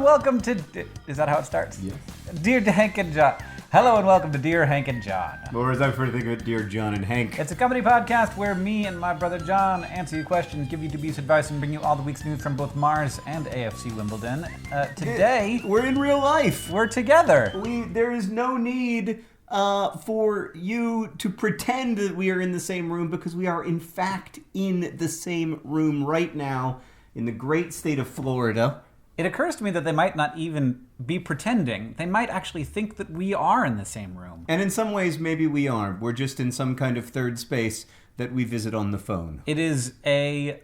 welcome to... Is that how it starts? Yes. Dear Hank and John. Hello and welcome to Dear Hank and John. Or as I prefer to think of it, Dear John and Hank. It's a comedy podcast where me and my brother John answer your questions, give you dubious advice, and bring you all the week's news from both Mars and AFC Wimbledon. Today... We're in real life. We're together. There is no need for you to pretend that we are in the same room, because we are in fact in the same room right now in the great state of Florida. It occurs to me that they might not even be pretending. They might actually think that we are in the same room. And in some ways, maybe we are. We're just in some kind of third space that we visit on the phone. It is a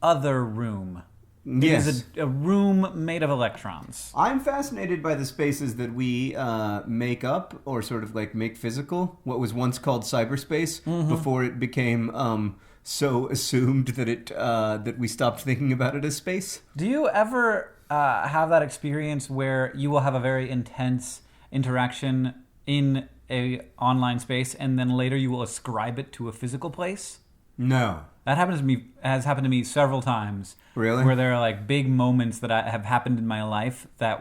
other room. Yes. It is a room made of electrons. I'm fascinated by the spaces that we make up, or sort of like make physical, what was once called cyberspace, before it became so assumed that that we stopped thinking about it as space. Do you ever have that experience where you will have a very intense interaction in a online space, and then later you will ascribe it to a physical place? No. That has happened to me several times. Really? Where there are like big moments that have happened in my life that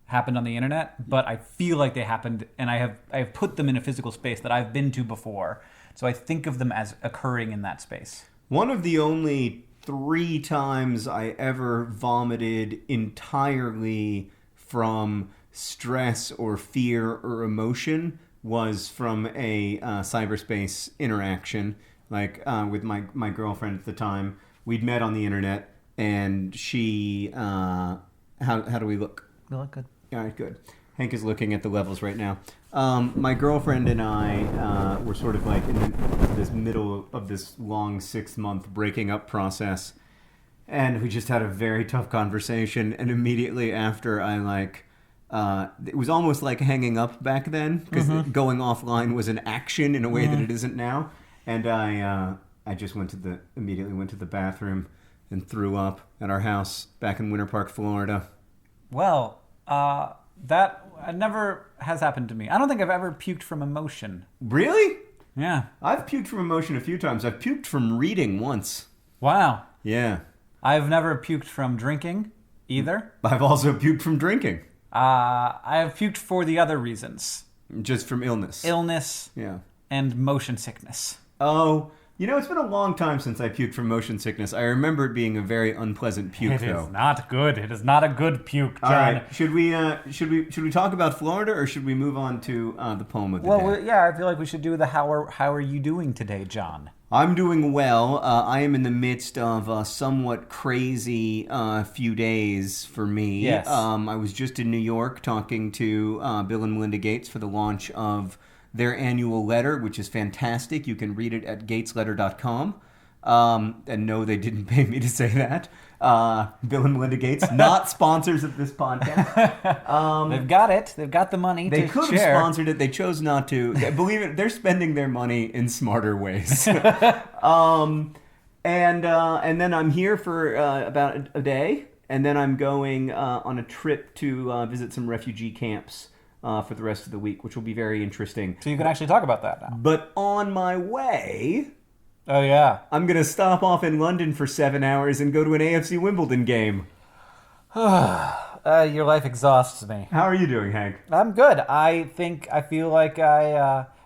happened on the internet, but I feel like they happened, and I have put them in a physical space that I've been to before. So I think of them as occurring in that space. One of the only 3 times I ever vomited entirely from stress or fear or emotion was from a cyberspace interaction. Like with my girlfriend at the time. We'd met on the internet, and she... how do we look? You look good. All right, good. Hank is looking at the levels right now. My girlfriend and I were sort of like in this middle of this long 6-month breaking up process, and we just had a very tough conversation. And immediately after, it was almost like hanging up back then, because going offline was an action in a way that it isn't now. And I just immediately went to the bathroom and threw up at our house back in Winter Park, Florida. Well, that never has happened to me. I don't think I've ever puked from emotion. Really? Yeah. I've puked from emotion a few times. I've puked from reading once. Wow. Yeah. I've never puked from drinking either. I've also puked from drinking. I have puked for the other reasons. Just from illness. Illness. Yeah. And motion sickness. Oh, it's been a long time since I puked from motion sickness. I remember it being a very unpleasant puke, though. It is not good. It is not a good puke, John. All right. Should we talk about Florida, or should we move on to the poem of the day? Well, yeah, I feel like we should do the how are you doing today, John? I'm doing well. I am in the midst of a somewhat crazy few days for me. Yes. I was just in New York talking to Bill and Melinda Gates for the launch of their annual letter, which is fantastic. You can read it at gatesletter.com. And no, they didn't pay me to say that. Bill and Melinda Gates, not sponsors of this podcast. They've got it. They've got the money to share. They could have sponsored it. They chose not to. Believe it, they're spending their money in smarter ways. And then I'm here for about a day, and then I'm going on a trip to visit some refugee camps for the rest of the week, which will be very interesting. So you can actually talk about that now. But on my way... Oh, yeah. I'm going to stop off in London for 7 hours and go to an AFC Wimbledon game. Your life exhausts me. How are you doing, Hank? I'm good. I feel like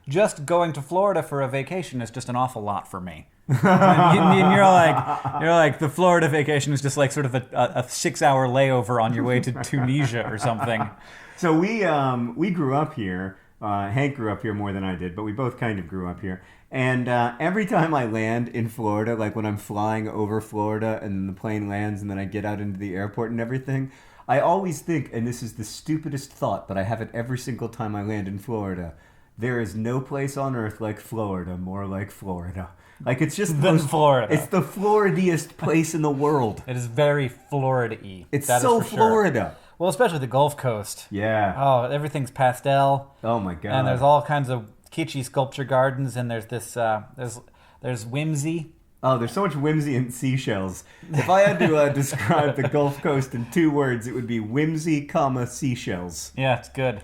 just going to Florida for a vacation is just an awful lot for me. And you're like, the Florida vacation is just like sort of a 6-hour layover on your way to Tunisia or something. So we grew up here. Hank grew up here more than I did, but we both kind of grew up here. And every time I land in Florida, like when I'm flying over Florida and the plane lands and then I get out into the airport and everything, I always think, and this is the stupidest thought, but I have it every single time I land in Florida, there is no place on earth like Florida, more like Florida. Like, it's just Florida. It's the Floridiest place in the world. It is very Florida-y. It's so Florida. Sure. Well, especially the Gulf Coast. Yeah. Oh, everything's pastel. Oh my God. And there's all kinds of kitschy sculpture gardens, and there's this there's whimsy. Oh, there's so much whimsy and seashells. If I had to describe the Gulf Coast in 2 words, it would be whimsy, seashells. Yeah, it's good.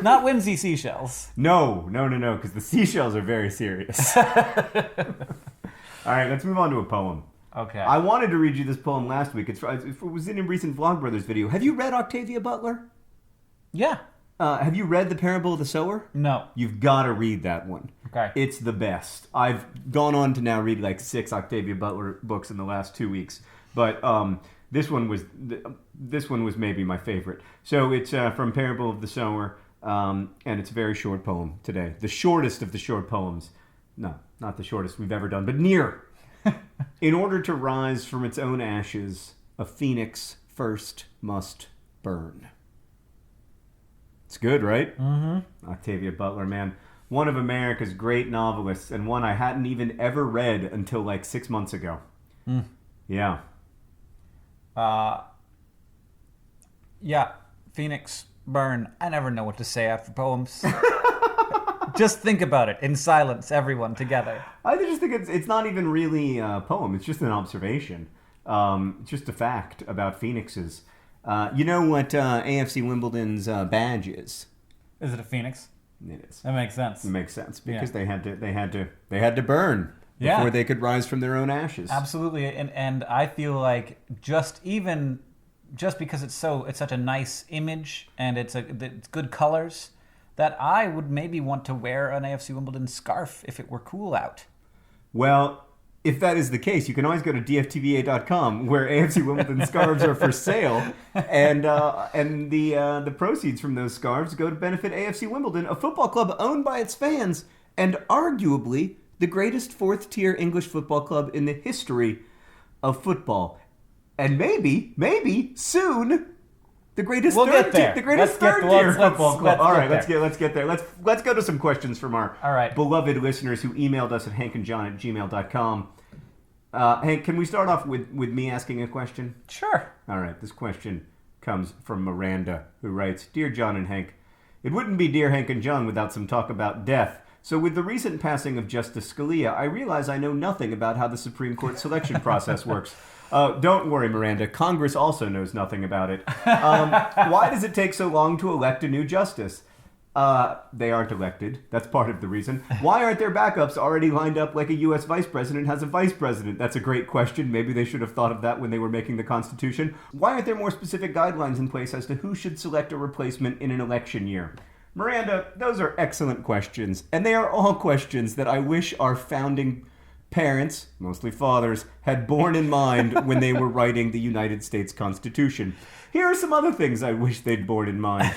Not whimsy seashells. No, because the seashells are very serious. All right, let's move on to a poem. Okay. I wanted to read you this poem last week. It was in a recent Vlogbrothers video. Have you read Octavia Butler? Yeah. Have you read The Parable of the Sower? No. You've got to read that one. Okay. It's the best. I've gone on to now read like 6 Octavia Butler books in the last 2 weeks, but this one was maybe my favorite. So it's from Parable of the Sower, and it's a very short poem today. The shortest of the short poems. No, not the shortest we've ever done, but near. In order to rise from its own ashes, a phoenix first must burn. It's good, right? Mm-hmm. Octavia Butler, man. One of America's great novelists, and one I hadn't even ever read until like 6 months ago. Mm. Yeah. Yeah. Phoenix, burn. I never know what to say after poems. Just think about it in silence, everyone together. I just think it's not even really a poem. It's just an observation. It's just a fact about phoenixes. You know what AFC Wimbledon's badge is? Is it a phoenix? It is. That makes sense. It makes sense because they had to burn before they could rise from their own ashes. Absolutely, and I feel like just because it's such a nice image and it's good colors, that I would maybe want to wear an AFC Wimbledon scarf if it were cool out. Well, if that is the case, you can always go to dftba.com where AFC Wimbledon scarves are for sale, and the proceeds from those scarves go to benefit AFC Wimbledon, a football club owned by its fans, and arguably the greatest fourth-tier English football club in the history of football, and maybe soon the greatest third-tier football club. All right, let's get there. Let's go to some questions from our beloved listeners who emailed us at hankandjohn@gmail.com. Hank, can we start off with me asking a question? Sure. All right, this question comes from Miranda, who writes, Dear John and Hank, it wouldn't be Dear Hank and John without some talk about death. So with the recent passing of Justice Scalia, I realize I know nothing about how the Supreme Court selection process works. Don't worry, Miranda. Congress also knows nothing about it. Why does it take so long to elect a new justice? They aren't elected. That's part of the reason. Why aren't their backups already lined up like a U.S. vice president has a vice president? That's a great question. Maybe they should have thought of that when they were making the Constitution. Why aren't there more specific guidelines in place as to who should select a replacement in an election year? Miranda, those are excellent questions, and they are all questions that I wish our founding parents, mostly fathers, had borne in mind when they were writing the United States Constitution. Here are some other things I wish they'd borne in mind.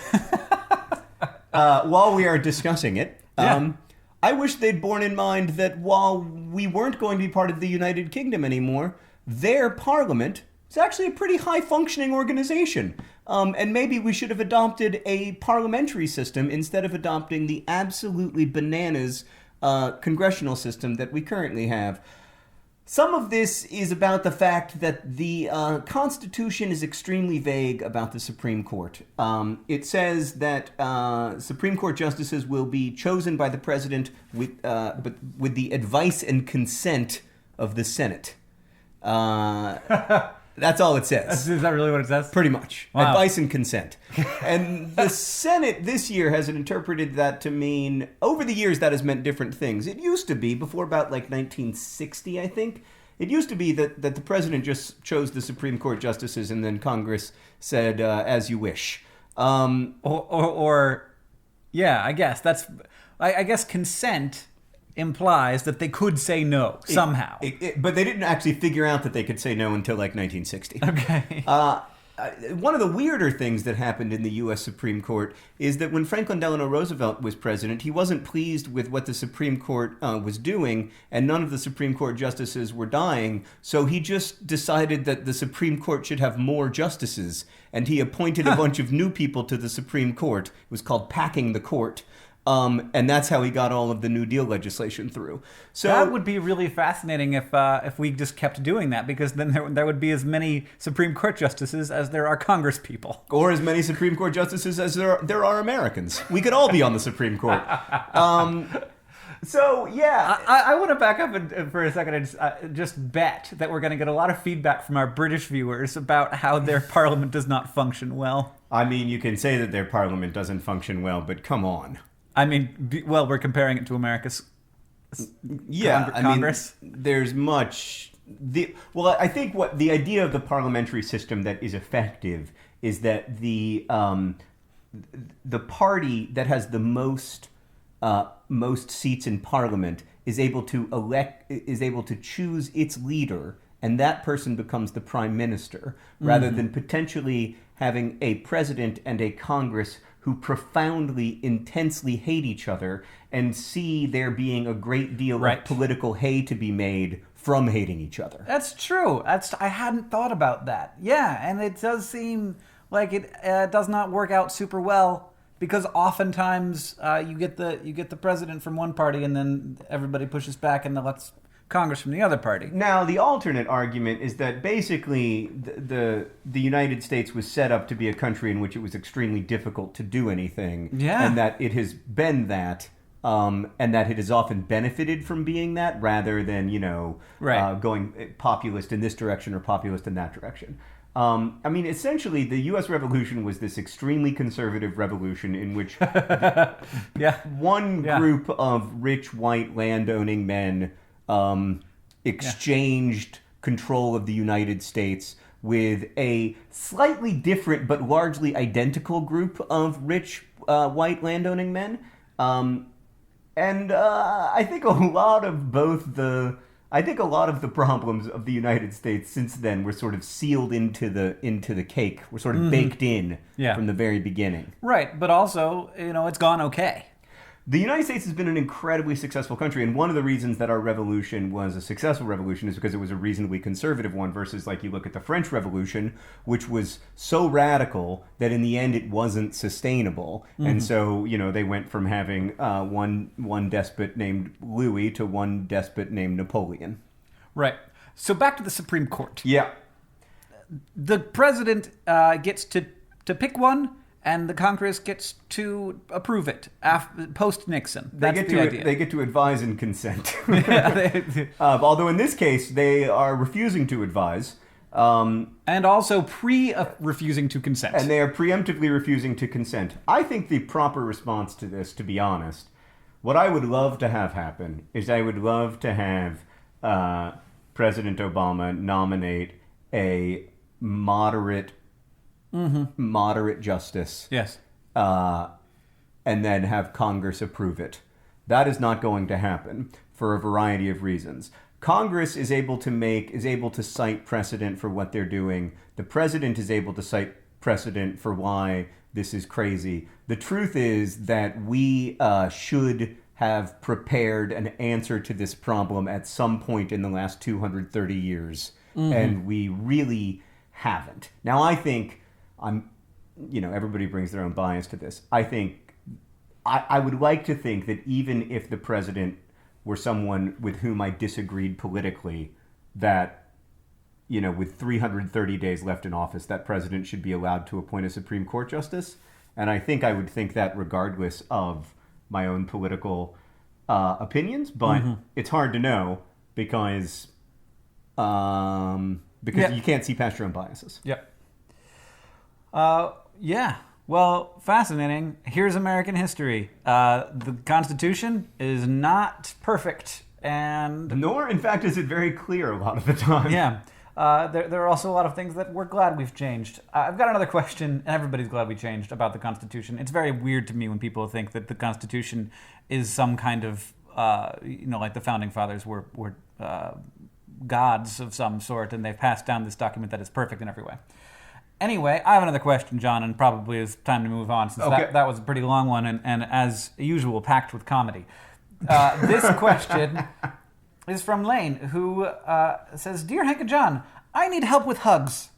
While we are discussing it, I wish they'd borne in mind that while we weren't going to be part of the United Kingdom anymore, their parliament is actually a pretty high-functioning organization. And maybe we should have adopted a parliamentary system instead of adopting the absolutely bananas congressional system that we currently have. Some of this is about the fact that the Constitution is extremely vague about the Supreme Court. It says that Supreme Court justices will be chosen by the president with the advice and consent of the Senate. That's all it says. Is that really what it says? Pretty much. Wow. Advice and consent. And the Senate this year has interpreted that to mean, over the years that has meant different things. It used to be, before about like 1960, I think, it used to be that the president just chose the Supreme Court justices and then Congress said, as you wish. I guess I guess consent implies that they could say no somehow. But they didn't actually figure out that they could say no until like 1960. Okay. One of the weirder things that happened in the U.S. Supreme Court is that when Franklin Delano Roosevelt was president, he wasn't pleased with what the Supreme Court was doing, and none of the Supreme Court justices were dying, so he just decided that the Supreme Court should have more justices, and he appointed a bunch of new people to the Supreme Court. It was called packing the court. And that's how he got all of the New Deal legislation through. So that would be really fascinating if we just kept doing that, because then there would be as many Supreme Court justices as there are Congress people, or as many Supreme Court justices as there are Americans. We could all be on the Supreme Court. So yeah, I want to back up for a second and just bet that we're going to get a lot of feedback from our British viewers about how their parliament does not function well. I mean, you can say that their parliament doesn't function well, but come on. I mean, we're comparing it to America's Congress. I mean, there's much I think what the idea of the parliamentary system that is effective is that the party that has the most seats in parliament is able to choose its leader, and that person becomes the prime minister, rather than potentially having a president and a Congress who profoundly, intensely hate each other and see there being a great deal of political hay to be made from hating each other. That's true. I hadn't thought about that. Yeah, and it does seem like it does not work out super well, because oftentimes you get the president from one party and then everybody pushes back and lets Congress from the other party. Now, the alternate argument is that basically the United States was set up to be a country in which it was extremely difficult to do anything, and that it has been that, and that it has often benefited from being that, rather than going populist in this direction or populist in that direction. I mean, essentially, the U.S. Revolution was this extremely conservative revolution in which one group of rich white landowning men exchanged control of the United States with a slightly different but largely identical group of rich white landowning men. I think a lot of the problems of the United States since then were sort of sealed into the cake. Were sort of baked in from the very beginning. Right, but also, it's gone okay. The United States has been an incredibly successful country, and one of the reasons that our revolution was a successful revolution is because it was a reasonably conservative one, versus like you look at the French Revolution, which was so radical that in the end it wasn't sustainable. And so, they went from having one despot named Louis to one despot named Napoleon. Right. So back to the Supreme Court. Yeah. The president gets to pick one, and the Congress gets to approve it post-Nixon. That's the idea. They get to advise and consent. Although in this case, they are refusing to advise. And also refusing to consent. And they are preemptively refusing to consent. I think the proper response to this, to be honest, what I would love to have happen is I would love to have President Obama nominate a moderate justice. Yes. And then have Congress approve it. That is not going to happen for a variety of reasons. Congress is able to cite precedent for what they're doing. The president is able to cite precedent for why this is crazy. The truth is that we should have prepared an answer to this problem at some point in the last 230 years. And we really haven't. Now, I think everybody brings their own bias to this. I would like to think that even if the president were someone with whom I disagreed politically, that, with 330 days left in office, that president should be allowed to appoint a Supreme Court justice. And I think I would think that regardless of my own political opinions, but it's hard to know because you can't see past your own biases. Yep. Yeah. Well, fascinating. Here's American history. The Constitution is not perfect, and nor, in fact, is it very clear a lot of the time. Yeah. There are also a lot of things that we're glad we've changed. I've got another question, and everybody's glad we changed about the Constitution. It's very weird to me when people think that the Constitution is some kind of, like the Founding Fathers were gods of some sort, and they've passed down this document that is perfect in every way. Anyway, I have another question, John, and probably it's time to move on, since that was a pretty long one, and as usual, packed with comedy. This question is from Lane, who says, Dear Hank and John, I need help with hugs.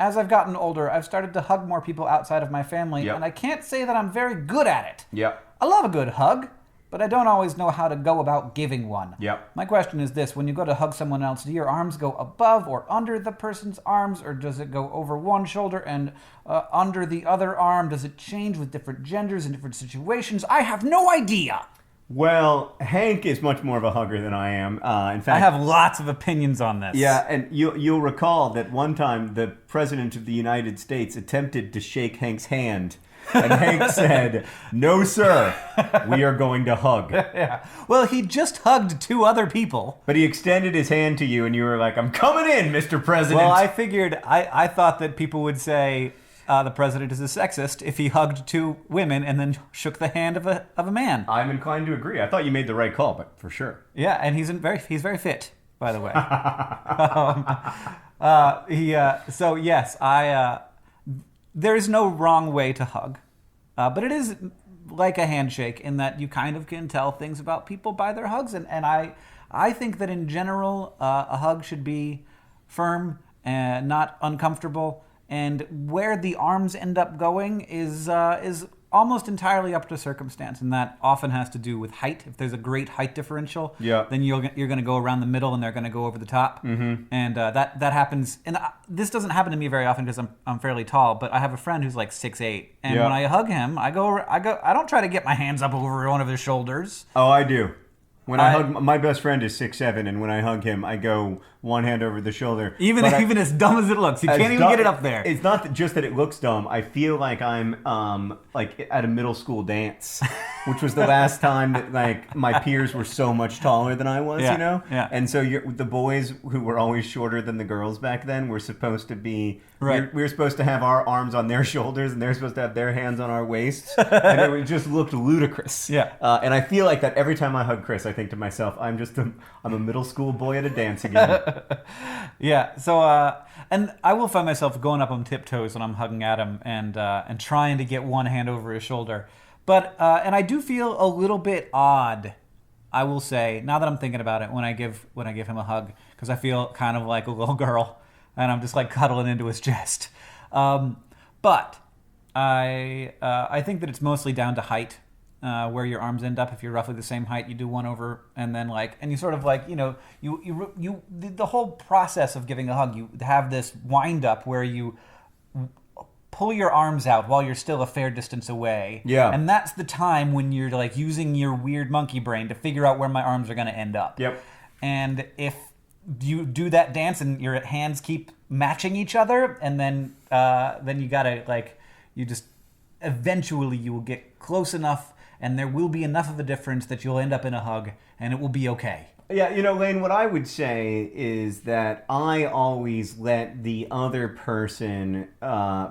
As I've gotten older, I've started to hug more people outside of my family, and I can't say that I'm very good at it. Yep. I love a good hug, but I don't always know how to go about giving one. Yep. My question is this: when you go to hug someone else, do your arms go above or under the person's arms, or does it go over one shoulder and under the other arm? Does it change with different genders in different situations? I have no idea. Well, Hank is much more of a hugger than I am. In fact, I have lots of opinions on this. Yeah, and you'll recall that one time the President of the United States attempted to shake Hank's hand, and Hank said, "No, sir, we are going to hug." Yeah. Well, he just hugged 2 other people. But he extended his hand to you, and you were like, "I'm coming in, Mr. President." Well, I figured, I thought that people would say the president is a sexist if he hugged 2 women and then shook the hand of a man. I'm inclined to agree. I thought you made the right call, but for sure. Yeah, and he's very fit, by the way. So yes, there is no wrong way to hug, but it is like a handshake in that you kind of can tell things about people by their hugs, and I think that in general a hug should be firm and not uncomfortable. And where the arms end up going is almost entirely up to circumstance, and that often has to do with height. If there's a great height differential, then you're going to go around the middle, and they're going to go over the top. Mm-hmm. And that happens. And this doesn't happen to me very often because I'm fairly tall. But I have a friend who's like 6'8", and when I hug him, I don't try to get my hands up over one of his shoulders. Oh, I do. When I hug, my best friend is 6'7", and when I hug him, I go one hand over the shoulder. Even as dumb as it looks, you can't even get it up there. It's not just that it looks dumb. I feel like I'm like at a middle school dance, which was the last time that like my peers were so much taller than I was, you know? Yeah. And so the boys who were always shorter than the girls back then were supposed to be... Right. We were supposed to have our arms on their shoulders, and they're supposed to have their hands on our waists, and it just looked ludicrous. Yeah. And I feel like that every time I hug Chris, I think to myself, I'm a middle school boy at a dance again. Yeah. So, and I will find myself going up on tiptoes when I'm hugging Adam and trying to get one hand over his shoulder, but and I do feel a little bit odd, I will say, now that I'm thinking about it, when I give him a hug, because I feel kind of like a little girl. And I'm just like cuddling into his chest. But I think that it's mostly down to height, where your arms end up. If you're roughly the same height, you do one over, and then and you sort of like, the whole process of giving a hug, you have this wind up where you pull your arms out while you're still a fair distance away. Yeah. And that's the time when you're like using your weird monkey brain to figure out where my arms are going to end up. Yep. And if you do that dance and your hands keep matching each other, and then you gotta eventually you will get close enough, and there will be enough of a difference that you'll end up in a hug, and it will be okay. Yeah, Lane, what I would say is that I always let the other person,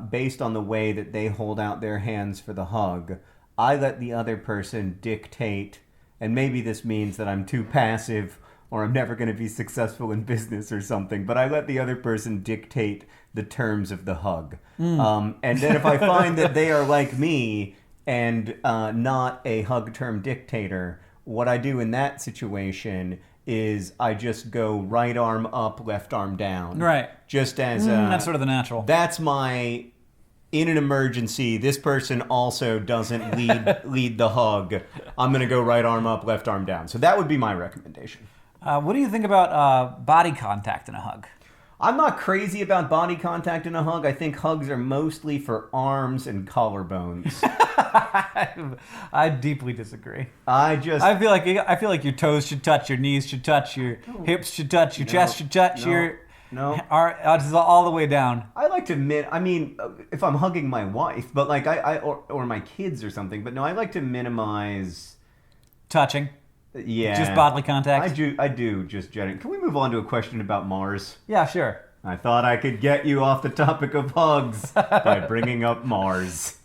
based on the way that they hold out their hands for the hug, I let the other person dictate, and maybe this means that I'm too passive or I'm never going to be successful in business or something, but I let the other person dictate the terms of the hug. And then if I find that they are like me and not a hug term dictator, what I do in that situation is I just go right arm up, left arm down. Right. Just as... that's sort of the natural. That's my... In an emergency, this person also doesn't lead the hug. I'm going to go right arm up, left arm down. So that would be my recommendation. What do you think about body contact in a hug? I'm not crazy about body contact in a hug. I think hugs are mostly for arms and collarbones. I deeply disagree. I feel like your toes should touch, your knees should touch, your hips should touch, your chest should touch, just all the way down. I like to if I'm hugging my wife, but like or my kids or something, but no, I like to minimize touching. Yeah. Just bodily contact? I do, just generally. Can we move on to a question about Mars? Yeah, sure. I thought I could get you off the topic of hugs by bringing up Mars.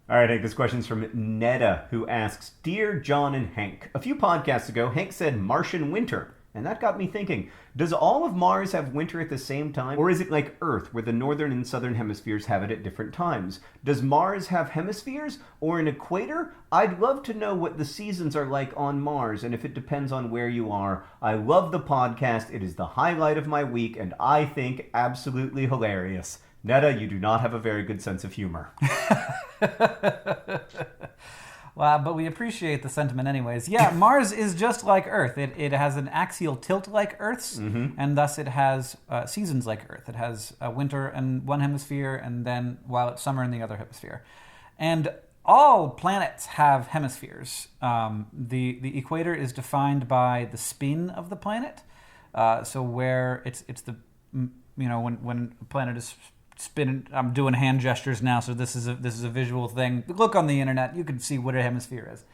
All right, Hank, this question's from Netta, who asks, Dear John and Hank, a few podcasts ago, Hank said Martian winter, and that got me thinking, does all of Mars have winter at the same time? Or is it like Earth, where the northern and southern hemispheres have it at different times? Does Mars have hemispheres or an equator? I'd love to know what the seasons are like on Mars, and if it depends on where you are. I love the podcast. It is the highlight of my week, and I think absolutely hilarious. Netta, you do not have a very good sense of humor. Well, but we appreciate the sentiment anyways. Yeah, Mars is just like Earth. It has an axial tilt like Earth's, and thus it has seasons like Earth. It has winter in one hemisphere, and then while it's summer in the other hemisphere. And all planets have hemispheres. The equator is defined by the spin of the planet. So where it's the when a planet is spinning, I'm doing hand gestures now, so this is a visual thing. Look on the internet, you can see what a hemisphere is.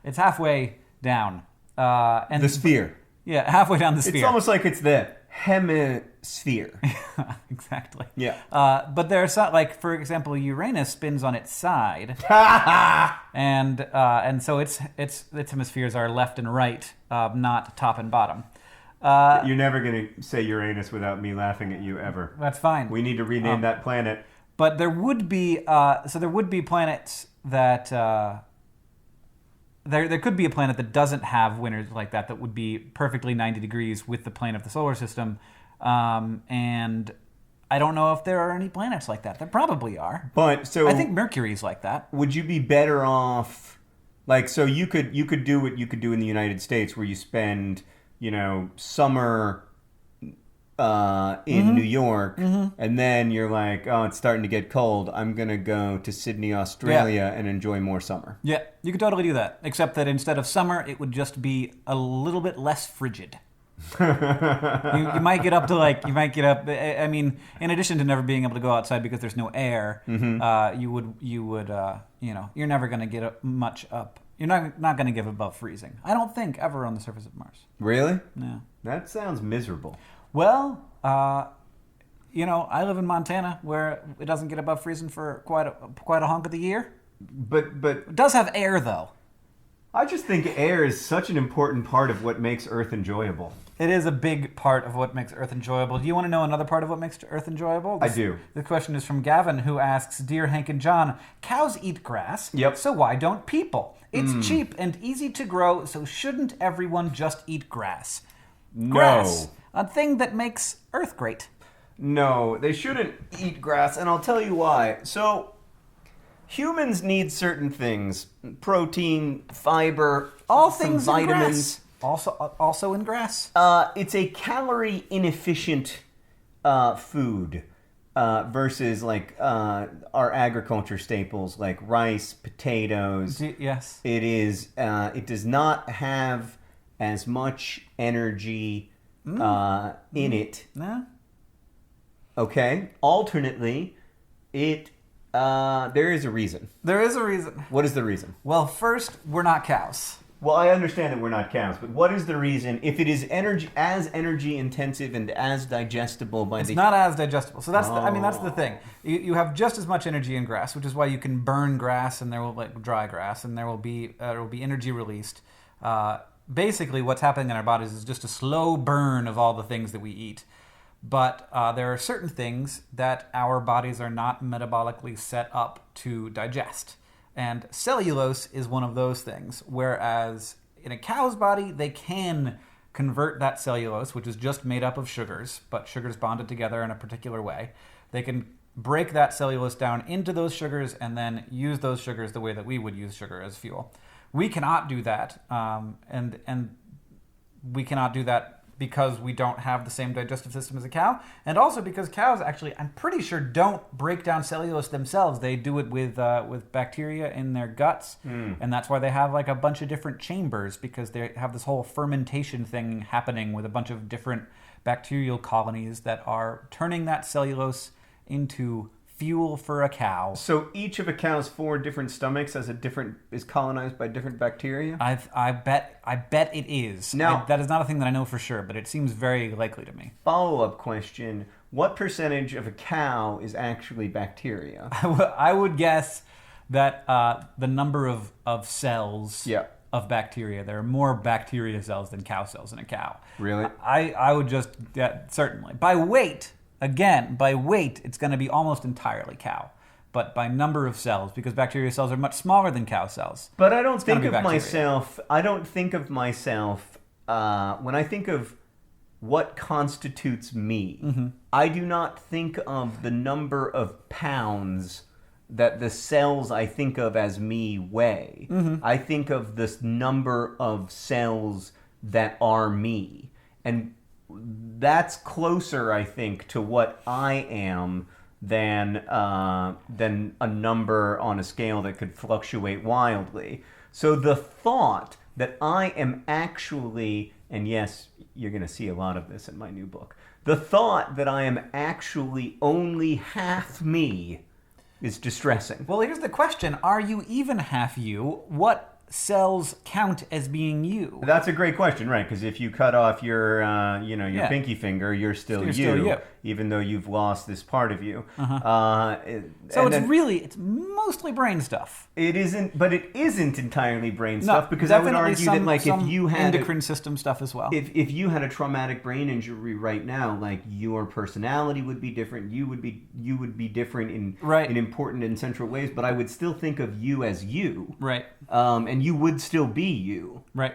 It's halfway down. And the sphere. Yeah, halfway down the sphere. It's almost like it's the hemisphere. Exactly. Yeah. But there's not, like, for example, Uranus spins on its side, and so its hemispheres are left and right, not top and bottom. You're never going to say Uranus without me laughing at you ever. That's fine. We need to rename that planet. But there would be planets that there could be a planet that doesn't have winters like that would be perfectly 90 degrees with the plane of the solar system, and I don't know if there are any planets like that. There probably are. But so I think Mercury's like that. Would you be better off, like, so you could do what you could do in the United States, where you spend, summer in New York, and then you're like, oh, it's starting to get cold. I'm going to go to Sydney, Australia, and enjoy more summer. Yeah, you could totally do that, except that instead of summer, it would just be a little bit less frigid. you might get up to I mean, in addition to never being able to go outside because there's no air, you would you're never going to get much up. You're not going to get above freezing. I don't think ever on the surface of Mars. Really? No. That sounds miserable. Well, I live in Montana where it doesn't get above freezing for quite a hunk of the year. But It does have air, though. I just think air is such an important part of what makes Earth enjoyable. It is a big part of what makes Earth enjoyable. Do you want to know another part of what makes Earth enjoyable? I do. The question is from Gavin, who asks, Dear Hank and John, cows eat grass, Yep. so why don't people? It's cheap and easy to grow, so shouldn't everyone just eat grass? No. Grass, a thing that makes Earth great. No, they shouldn't eat grass, and I'll tell you why. So, humans need certain things. Protein, fiber, All some things vitamins. in grass. Also in grass? It's a calorie inefficient food versus like our agriculture staples like rice, potatoes. Yes. It is. It does not have as much energy in it. No? Okay. Alternately, there is a reason. There is a reason. What is the reason? Well, first, we're not cows. Well, I understand that we're not cows, but what is the reason if it is energy intensive and as digestible by It's not as digestible. So that's that's the thing. You have just as much energy in grass, which is why you can burn grass and there will dry grass and there will be energy released. Basically, what's happening in our bodies is just a slow burn of all the things that we eat. But there are certain things that our bodies are not metabolically set up to digest. And cellulose is one of those things, whereas in a cow's body, they can convert that cellulose, which is just made up of sugars, but sugars bonded together in a particular way. They can break that cellulose down into those sugars and then use those sugars the way that we would use sugar as fuel. We cannot do that, and we cannot do that because we don't have the same digestive system as a cow, and also because cows actually, I'm pretty sure, don't break down cellulose themselves. They do it with bacteria in their guts, and that's why they have like a bunch of different chambers, because they have this whole fermentation thing happening with a bunch of different bacterial colonies that are turning that cellulose into fuel for a cow. So each of a cow's 4 different stomachs is colonized by different bacteria? I bet it is. Now, that is not a thing that I know for sure, but it seems very likely to me. Follow-up question. What percentage of a cow is actually bacteria? I would guess that the number of cells of bacteria, there are more bacteria cells than cow cells in a cow. Really? I would just, certainly. By weight, it's going to be almost entirely cow. But by number of cells, because bacteria cells are much smaller than cow cells. But I don't think of myself, when I think of what constitutes me, I do not think of the number of pounds that the cells I think of as me weigh. I think of this number of cells that are me. And that's closer, I think, to what I am than a number on a scale that could fluctuate wildly. So the thought that I am actually, and yes, you're going to see a lot of this in my new book, the thought that I am actually only half me is distressing. Well, here's the question. Are you even half you? What cells count as being you? That's a great question, right? Because if you cut off your, your pinky finger, you're still you, even though you've lost this part of you. So it's mostly brain stuff. It isn't, but it isn't entirely brain stuff, because I would argue that, like, if you had endocrine system stuff as well. If you had a traumatic brain injury right now, like, your personality would be different. You would be different in important and central ways. But I would still think of you as you, right? And you would still be you, right?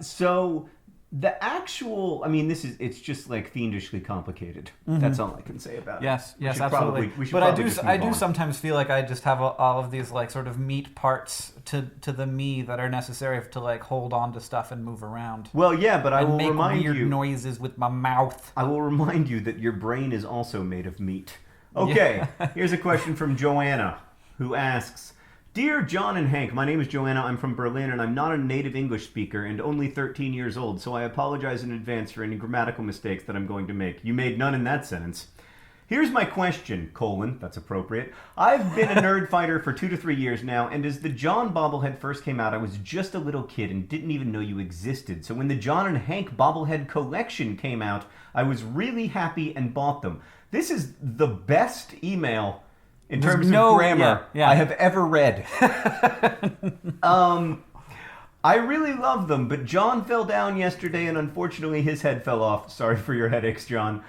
So the actual, it's just like fiendishly complicated. That's all I can say about it. Yes, absolutely. But I do sometimes feel like I just have all of these, like, sort of meat parts to the me that are necessary to, like, hold on to stuff and move around. Well, yeah, but I will remind you, make weird noises with my mouth. I will remind you that your brain is also made of meat. Okay, Here's a question from Joanna, who asks, Dear John and Hank, my name is Joanna. I'm from Berlin, and I'm not a native English speaker and only 13 years old, so I apologize in advance for any grammatical mistakes that I'm going to make. You made none in that sentence. Here's my question, that's appropriate. I've been a nerd fighter for 2 to 3 years now, and as the John bobblehead first came out, I was just a little kid and didn't even know you existed. So when the John and Hank bobblehead collection came out, I was really happy and bought them. This is the best email in terms of grammar I have ever read. I really love them, but John fell down yesterday and unfortunately his head fell off. Sorry for your headaches, John.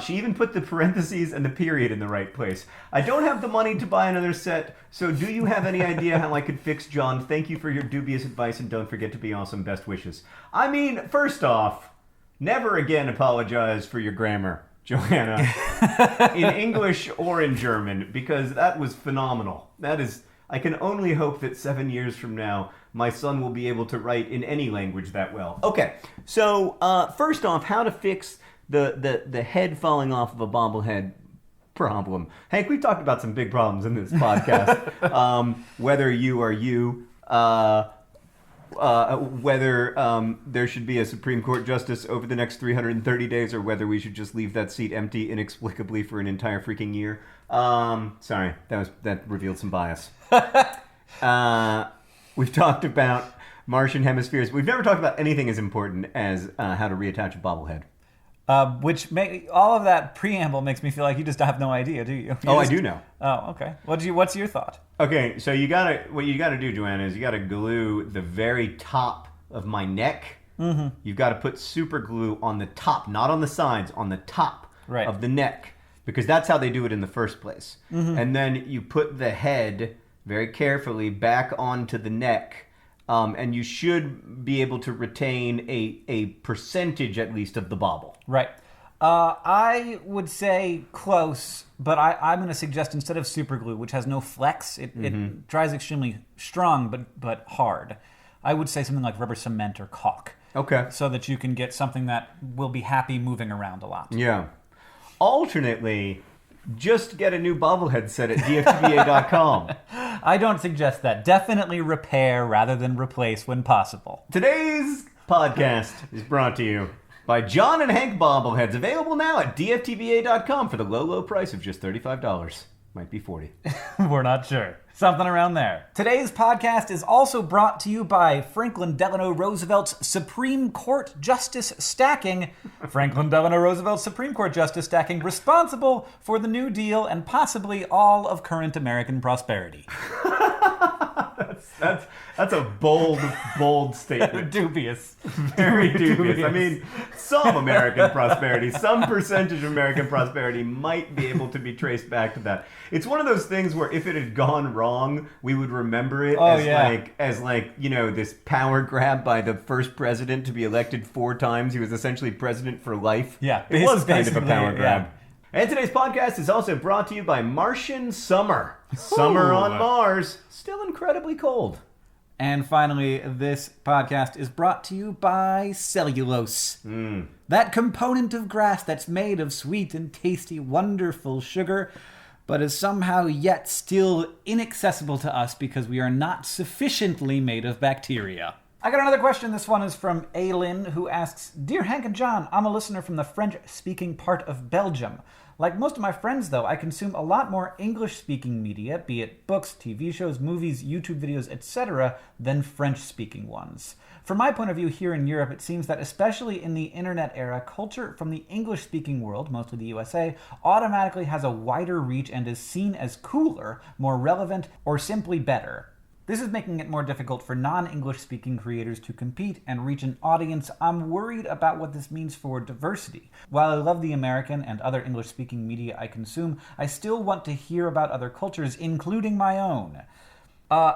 She even put the parentheses and the period in the right place. I don't have the money to buy another set, so do you have any idea how I could fix John? Thank you for your dubious advice and don't forget to be awesome. Best wishes. First off, never again apologize for your grammar, Joanna, in English or in German, because that was phenomenal. I can only hope that 7 years from now, my son will be able to write in any language that well. Okay, so first off, how to fix the head falling off of a bobblehead problem. Hank, we've talked about some big problems in this podcast. Whether you are you, whether there should be a Supreme Court justice over the next 330 days, or whether we should just leave that seat empty inexplicably for an entire freaking year. Sorry, that revealed some bias. We've talked about Martian hemispheres. We've never talked about anything as important as how to reattach a bobblehead. All of that preamble makes me feel like you just have no idea, do you? I do know. Oh, okay. What's your thought? Okay, so what you gotta do, Joanna, is you gotta glue the very top of my neck. Mm-hmm. You've got to put super glue on the top, not on the sides, on the top of the neck, because that's how they do it in the first place. Mm-hmm. And then you put the head very carefully back onto the neck. And you should be able to retain a percentage, at least, of the bobble. Right. I would say close, but I'm going to suggest instead of super glue, which has no flex, it dries extremely strong but hard. I would say something like rubber cement or caulk. Okay. So that you can get something that will be happy moving around a lot. Yeah. Alternately, just get a new bobblehead set at dftba.com. I don't suggest that. Definitely repair rather than replace when possible. Today's podcast is brought to you by John and Hank bobbleheads, available now at dftba.com for the low price of just $35. Might be 40. We're not sure. Something around there. Today's podcast is also brought to you by Franklin Delano Roosevelt's Supreme Court Justice Stacking. Franklin Delano Roosevelt's Supreme Court Justice Stacking, responsible for the New Deal and possibly all of current American prosperity. That's a bold statement. Dubious. Very dubious. Some American prosperity, some percentage of American prosperity might be able to be traced back to that. It's one of those things where if it had gone wrong, we would remember it as this power grab by the first president to be elected 4 times. He was essentially president for life. Yeah. It was kind of a power grab. And today's podcast is also brought to you by Martian Summer. Summer on Mars, still incredibly cold. And finally, this podcast is brought to you by cellulose. That component of grass that's made of sweet and tasty, wonderful sugar. but is somehow yet still inaccessible to us because we are not sufficiently made of bacteria. I got another question. This one is from Aylin, who asks, Dear Hank and John, I'm a listener from the French-speaking part of Belgium. Like most of my friends, though, I consume a lot more English-speaking media, be it books, TV shows, movies, YouTube videos, etc., than French-speaking ones. From my point of view here in Europe, it seems that especially in the internet era, culture from the English-speaking world, mostly the USA, automatically has a wider reach and is seen as cooler, more relevant, or simply better. This is making it more difficult for non-English speaking creators to compete and reach an audience. I'm worried about what this means for diversity. While I love the American and other English speaking media I consume, I still want to hear about other cultures, including my own.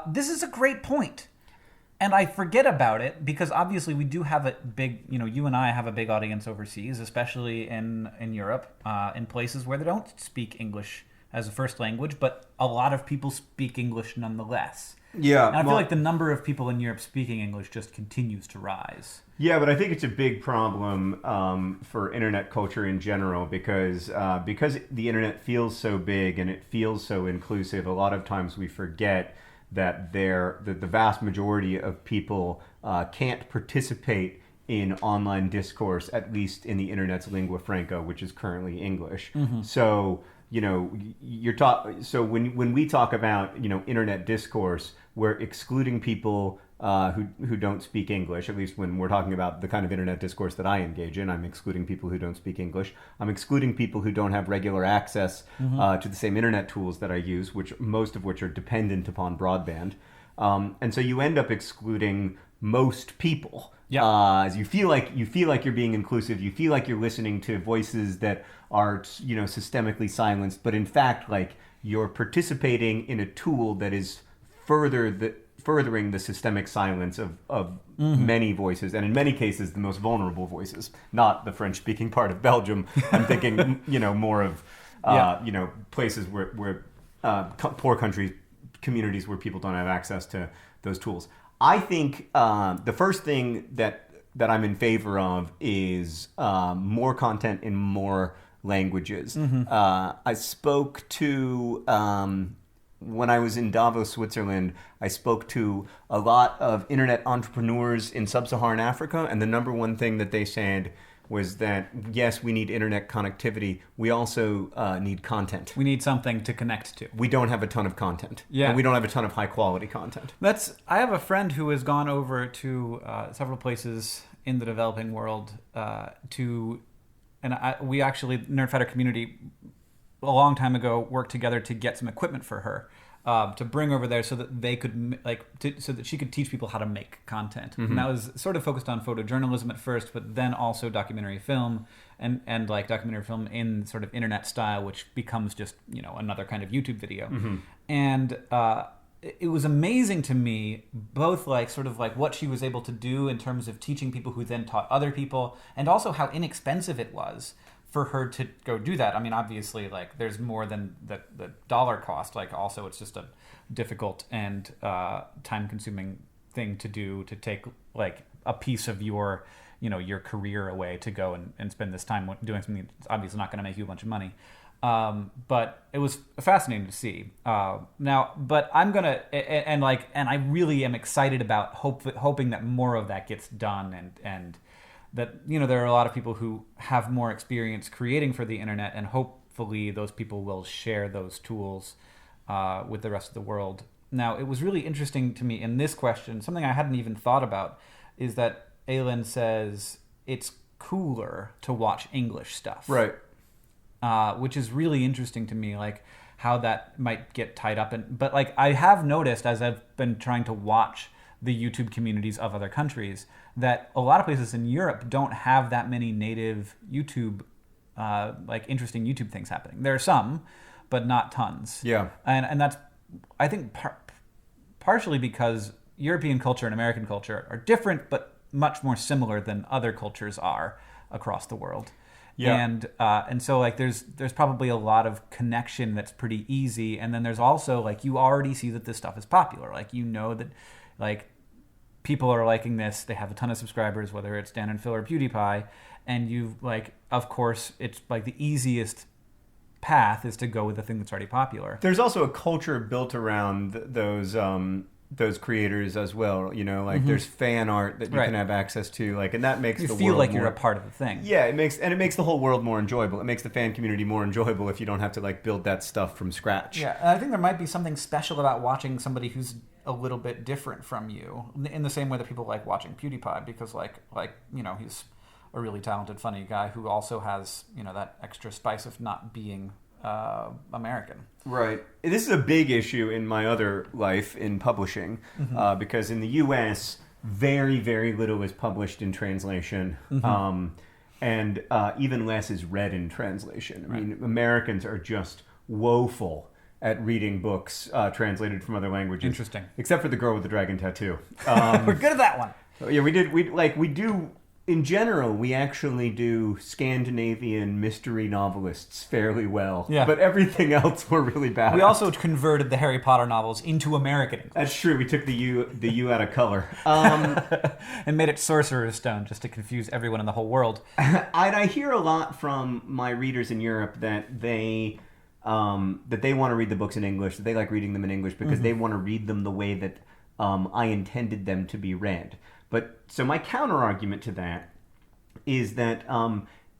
This is a great point. And I forget about it because obviously we do have a big, you and I have a big audience overseas, especially in Europe, in places where they don't speak English as a first language, but a lot of people speak English nonetheless. Yeah, and I feel like the number of people in Europe speaking English just continues to rise. Yeah, but I think it's a big problem for internet culture in general because the internet feels so big and it feels so inclusive. A lot of times we forget that the vast majority of people can't participate in online discourse, at least in the internet's lingua franca, which is currently English. Mm-hmm. So so when we talk about internet discourse, we're excluding people who don't speak English. At least when we're talking about the kind of internet discourse that I engage in, I'm excluding people who don't speak English. I'm excluding people who don't have regular access to the same internet tools that I use, most of which are dependent upon broadband. And so you end up excluding most people. Yeah. You feel like you're being inclusive. You feel like you're listening to voices that are systemically silenced, but in fact, like you're participating in a tool that is furthering the systemic silence of many voices, and in many cases the most vulnerable voices. Not the French-speaking part of Belgium. I'm thinking more of places where poor communities where people don't have access to those tools. I think the first thing that I'm in favor of is more content in more languages. Mm-hmm. I spoke to, when I was in Davos, Switzerland, I spoke to a lot of internet entrepreneurs in sub-Saharan Africa, and the number one thing that they said was that, yes, we need internet connectivity. We also need content. We need something to connect to. We don't have a ton of content. Yeah. And we don't have a ton of high-quality content. I have a friend who has gone over to several places in the developing world we actually, Nerdfighter community, a long time ago, worked together to get some equipment for her. To bring over there so that they could so that she could teach people how to make content. Mm-hmm. And that was sort of focused on photojournalism at first, but then also documentary film and like documentary film in sort of internet style, which becomes just another kind of YouTube video. Mm-hmm. And it was amazing to me, both like sort of like what she was able to do in terms of teaching people who then taught other people, and also how inexpensive it was for her to go do that. I mean, obviously, like there's more than the dollar cost. Like also, it's just a difficult and time-consuming thing to do, to take like a piece of your career away to go and spend this time doing something that's obviously not going to make you a bunch of money. But it was fascinating to see. But I'm gonna and I really am excited about hoping that more of that gets done and that there are a lot of people who have more experience creating for the internet, and hopefully those people will share those tools with the rest of the world. Now, it was really interesting to me in this question, something I hadn't even thought about, is that Aylin says it's cooler to watch English stuff. Right. Which is really interesting to me, like how that might get tied up in. But like I have noticed as I've been trying to watch the YouTube communities of other countries, that a lot of places in Europe don't have that many native YouTube, interesting YouTube things happening. There are some, but not tons. Yeah. And that's, I think, partially because European culture and American culture are different, but much more similar than other cultures are across the world. Yeah. And so like there's probably a lot of connection that's pretty easy, and then there's also like you already see that this stuff is popular. Like that like people are liking this. They have a ton of subscribers, whether it's Dan and Phil or PewDiePie, and of course it's like the easiest path is to go with the thing that's already popular. There's also a culture built around those creators as well. You know, like there's fan art that you can have access to, like, and that makes You the feel world like more, you're a part of the thing. Yeah, it makes the whole world more enjoyable. It makes the fan community more enjoyable if you don't have to like build that stuff from scratch. Yeah, and I think there might be something special about watching somebody who's a little bit different from you, in the same way that people like watching PewDiePie, because like you know, he's a really talented, funny guy who also has, you know, that extra spice of not being American. Right. This is a big issue in my other life in publishing, because in the U.S., very, very little is published in translation, and even less is read in translation. I mean, Americans are just woeful at reading books translated from other languages. Interesting. Except for The Girl with the Dragon Tattoo. We're good at that one. Yeah, we do. In general, we actually do Scandinavian mystery novelists fairly well. Yeah. But everything else we're really bad We at. also converted the Harry Potter novels into American English. That's true. We took the U out of color. And made it Sorcerer's Stone just to confuse everyone in the whole world. I hear a lot from my readers in Europe that they want to read the books in English, that they like reading them in English because they want to read them the way that I intended them to be read. But so my counter argument to that is that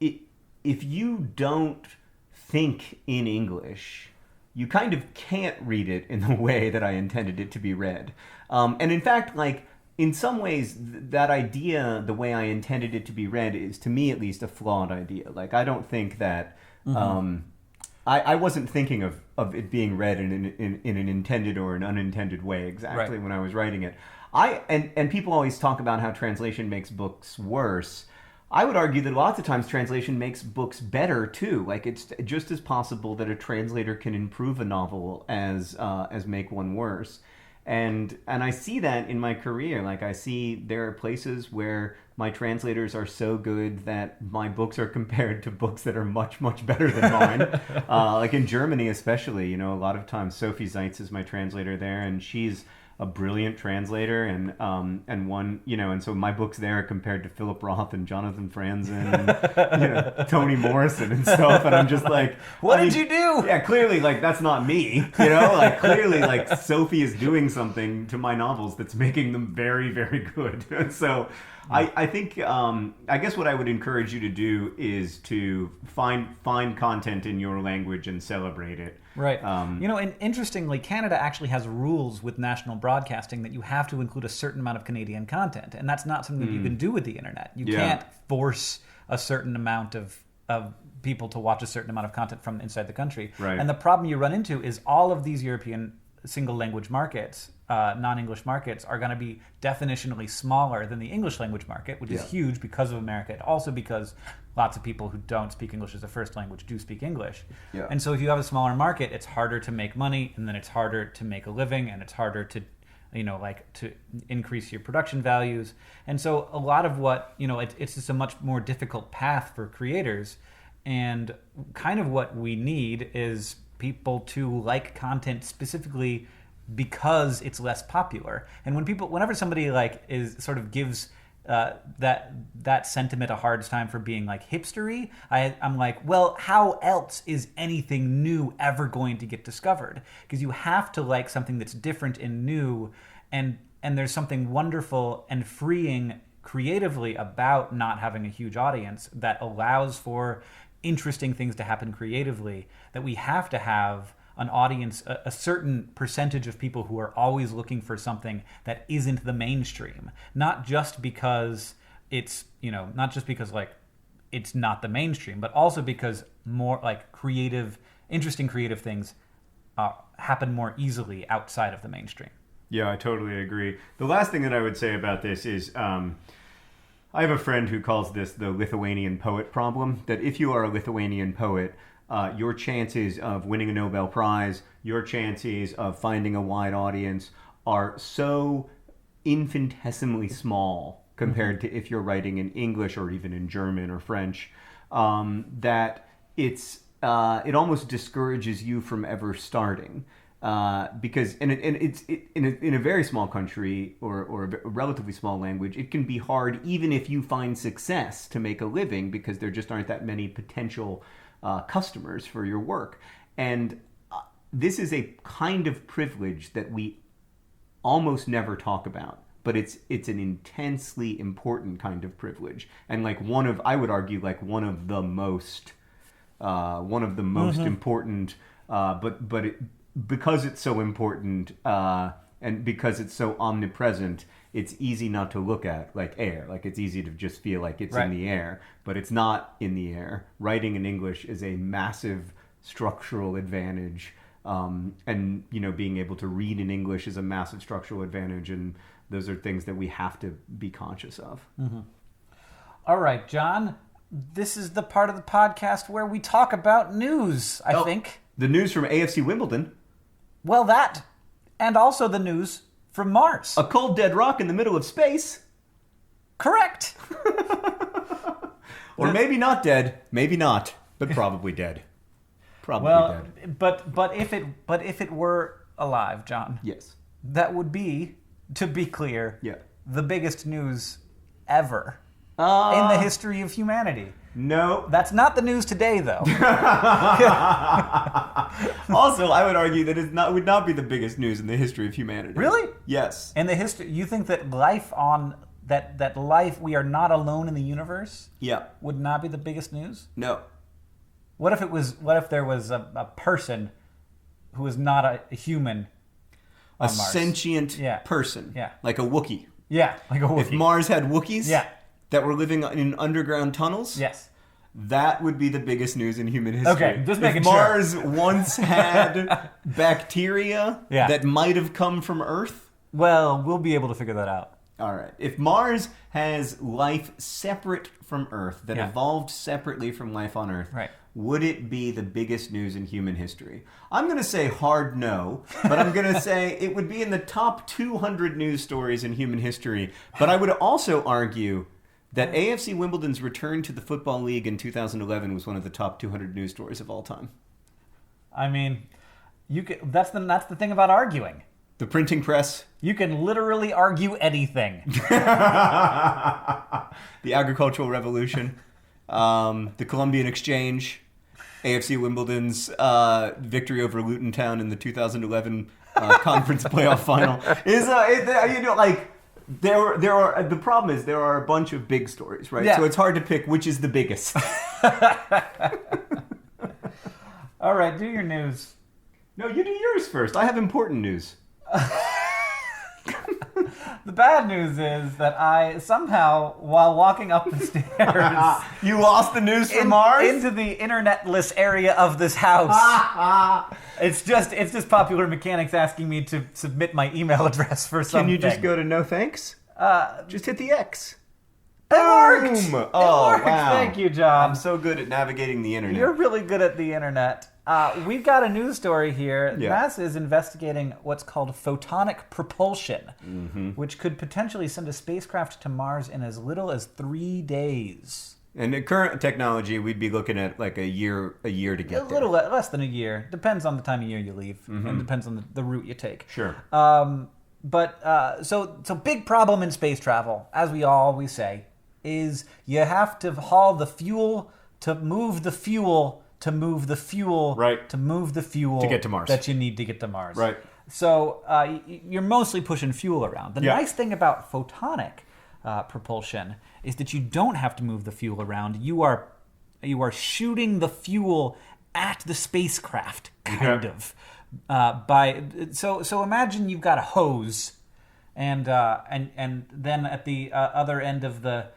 if you don't think in English, you kind of can't read it in the way that I intended it to be read. And in fact, like, in some ways, that idea, the way I intended it to be read, is, to me at least, a flawed idea. Like, I don't think that... I wasn't thinking of it being read in an intended or an unintended way exactly when I was writing it. And people always talk about how translation makes books worse. I would argue that lots of times translation makes books better too. Like, it's just as possible that a translator can improve a novel as make one worse. And I see that in my career. Like, I see there are places where my translators are so good that my books are compared to books that are much, much better than mine. Like in Germany especially, you know, a lot of times Sophie Zeitz is my translator there, and she's a brilliant translator, and one, you know, and so my books there are compared to Philip Roth and Jonathan Franzen and, you know, Toni Morrison and stuff, and I'm just like, What did you do? Yeah, clearly, like, that's not me, you know, like, clearly, like, Sophie is doing something to my novels that's making them very, very good. And so I think, I guess what I would encourage you to do is to find content in your language and celebrate it. Right. You know, and interestingly, Canada actually has rules with national broadcasting that you have to include a certain amount of Canadian content, and that's not something that you can do with the internet. You can't force a certain amount of people to watch a certain amount of content from inside the country. Right. And the problem you run into is all of these European single language markets, non-English markets, are going to be definitionally smaller than the English language market, which is huge because of America, and also because lots of people who don't speak English as a first language do speak English. Yeah. And so if you have a smaller market, it's harder to make money, and then it's harder to make a living, and it's harder to, you know, like, to increase your production values. And so a lot of what, you know, it's just a much more difficult path for creators. And kind of what we need is people to like content specifically because it's less popular. And whenever somebody like is sort of gives that sentiment a hard time for being like hipstery, I'm like, well, how else is anything new ever going to get discovered? Because you have to like something that's different and new, and there's something wonderful and freeing creatively about not having a huge audience that allows for interesting things to happen creatively, that we have to have an audience, a certain percentage of people who are always looking for something that isn't the mainstream, not just because it's, you know, not just because like it's not the mainstream, but also because more like interesting creative things happen more easily outside of the mainstream. Yeah, I totally agree. The last thing that I would say about this is, I have a friend who calls this the Lithuanian poet problem, that if you are a Lithuanian poet, your chances of winning a Nobel Prize, your chances of finding a wide audience are so infinitesimally small compared to if you're writing in English or even in German or French, that it almost discourages you from ever starting. Because it's in a very small country or a relatively small language, it can be hard even if you find success to make a living, because there just aren't that many potential customers for your work. And this is a kind of privilege that we almost never talk about, but it's an intensely important kind of privilege, and like I would argue like one of the most important. Because it's so important, and because it's so omnipresent, it's easy not to look at, like air. Like it's easy to just feel like it's in the air, but it's not in the air. Writing in English is a massive structural advantage. And being able to read in English is a massive structural advantage, and those are things that we have to be conscious of. Mm-hmm. All right, John, this is the part of the podcast where we talk about news, I think. The news from AFC Wimbledon. Well, that, and also the news from Mars. A cold dead rock in the middle of space. Correct. Or maybe not dead, maybe not, but probably dead. Probably dead. But if it were alive, John. Yes. That would be, to be clear, the biggest news ever in the history of humanity. No. That's not the news today, though. Also, I would argue that it would not be the biggest news in the history of humanity. Really? Yes. In the history, you think that life, we are not alone in the universe? Yeah. Would not be the biggest news? No. What if there was a person who is not a human on Mars? Sentient person. Yeah. Like a Wookiee. Yeah, like a Wookiee. If Mars had Wookiees that were living in underground tunnels, yes, that would be the biggest news in human history. Okay, just making sure. If Mars once had bacteria that might have come from Earth, well, we'll be able to figure that out. All right. If Mars has life separate from Earth, that evolved separately from life on Earth, would it be the biggest news in human history? I'm going to say hard no, but I'm going to say it would be in the top 200 news stories in human history. But I would also argue that AFC Wimbledon's return to the Football League in 2011 was one of the top 200 news stories of all time. I mean, that's the thing about arguing. The printing press. You can literally argue anything. The agricultural revolution. The Columbian Exchange. AFC Wimbledon's victory over Luton Town in the 2011 conference playoff final. The problem is there are a bunch of big stories, right? Yeah. So it's hard to pick which is the biggest. All right, do your news. No, you do yours first. I have important news. The bad news is that I somehow, while walking up the stairs... You lost the news from Mars? Into the internetless area of this house. It's just popular mechanics asking me to submit my email address for something. Can you just go to no thanks? Just hit the X. It worked! Boom! It worked. Wow. Thank you, John. I'm so good at navigating the internet. You're really good at the internet. We've got a news story here. NASA is investigating what's called photonic propulsion, which could potentially send a spacecraft to Mars in as little as 3 days. And the current technology, we'd be looking at like a year to get there. A little less than a year. Depends on the time of year you leave, and depends on the route you take. Sure. So big problem in space travel, as we always say, is you have to haul the fuel to move the fuel to move the fuel to move the fuel to get to Mars that you need to get to Mars. Right. So you're mostly pushing fuel around. The nice thing about photonic propulsion is that you don't have to move the fuel around. You are shooting the fuel at the spacecraft, kind of. So imagine you've got a hose, and then at the other end of the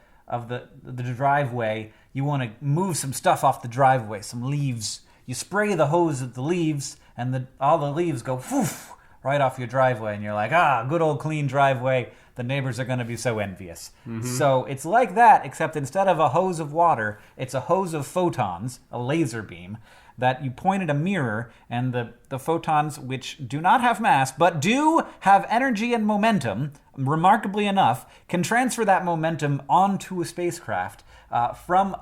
driveway, you want to move some stuff off the driveway, some leaves. You spray the hose at the leaves, and all the leaves go whoosh, right off your driveway, and you're like, good old clean driveway. The neighbors are going to be so envious. So it's like that, except instead of a hose of water, it's a hose of photons, a laser beam, that you point at a mirror, and the photons, which do not have mass, but do have energy and momentum, remarkably enough, can transfer that momentum onto a spacecraft from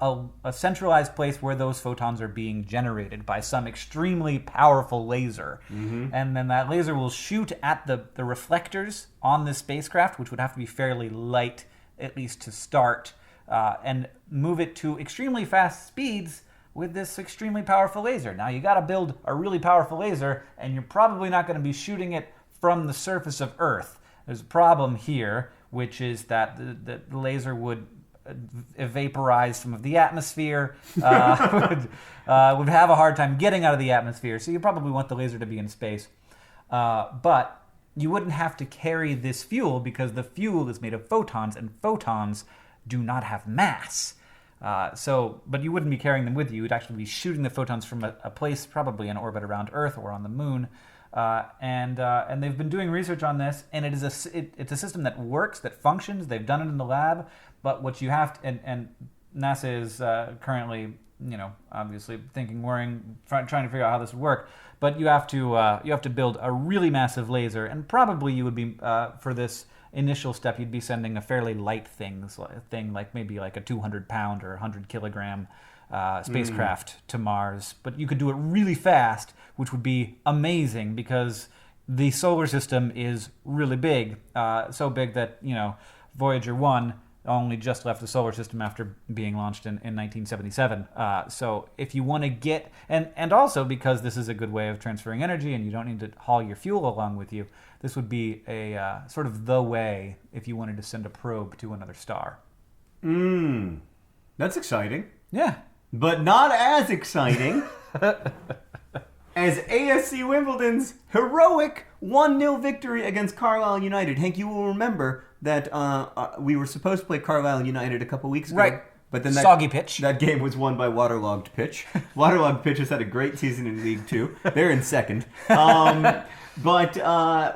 a centralized place where those photons are being generated by some extremely powerful laser. And then that laser will shoot at the reflectors on this spacecraft, which would have to be fairly light, at least to start, and move it to extremely fast speeds with this extremely powerful laser. Now, you got to build a really powerful laser, and you're probably not going to be shooting it from the surface of Earth. There's a problem here, which is that the laser would vaporize some of the atmosphere, would have a hard time getting out of the atmosphere, so you probably want the laser to be in space. But you wouldn't have to carry this fuel because the fuel is made of photons, and photons do not have mass. But you wouldn't be carrying them with you. You'd actually be shooting the photons from a place probably in orbit around Earth or on the moon. And they've been doing research on this, and it's a system that works, that functions. They've done it in the lab, but what you have to, and NASA is currently, obviously worrying, trying to figure out how this would work. But you have to build a really massive laser, and probably you would be for this initial step, you'd be sending a fairly light thing like maybe like a 200-pound or 100-kilogram spacecraft to Mars. But you could do it really fast, which would be amazing because the solar system is really big, so big that Voyager 1 only just left the solar system after being launched in 1977. So if you want to get, and also because this is a good way of transferring energy and you don't need to haul your fuel along with you, this would be a sort of the way if you wanted to send a probe to another star. That's exciting. Yeah. But not as exciting as AFC Wimbledon's heroic 1-0 victory against Carlisle United. Hank, you will remember that we were supposed to play Carlisle United a couple weeks ago. Right. But then soggy pitch. That game was won by Waterlogged Pitch. Waterlogged Pitch has had a great season in League Two. They're in second. But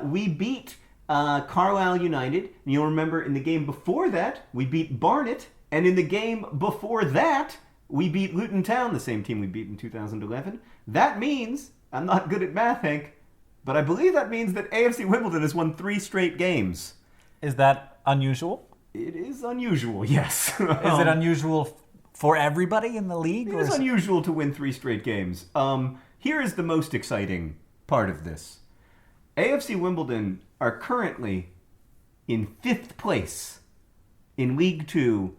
we beat Carlisle United. And you'll remember in the game before that, we beat Barnet. And in the game before that, we beat Luton Town, the same team we beat in 2011. That means, I'm not good at math, Hank, but I believe that means that AFC Wimbledon has won 3 straight games. Is that unusual? It is unusual, yes. Is it unusual for everybody in the league? It is unusual to win 3 straight games. Here is the most exciting part of this. AFC Wimbledon are currently in 5th place in League 2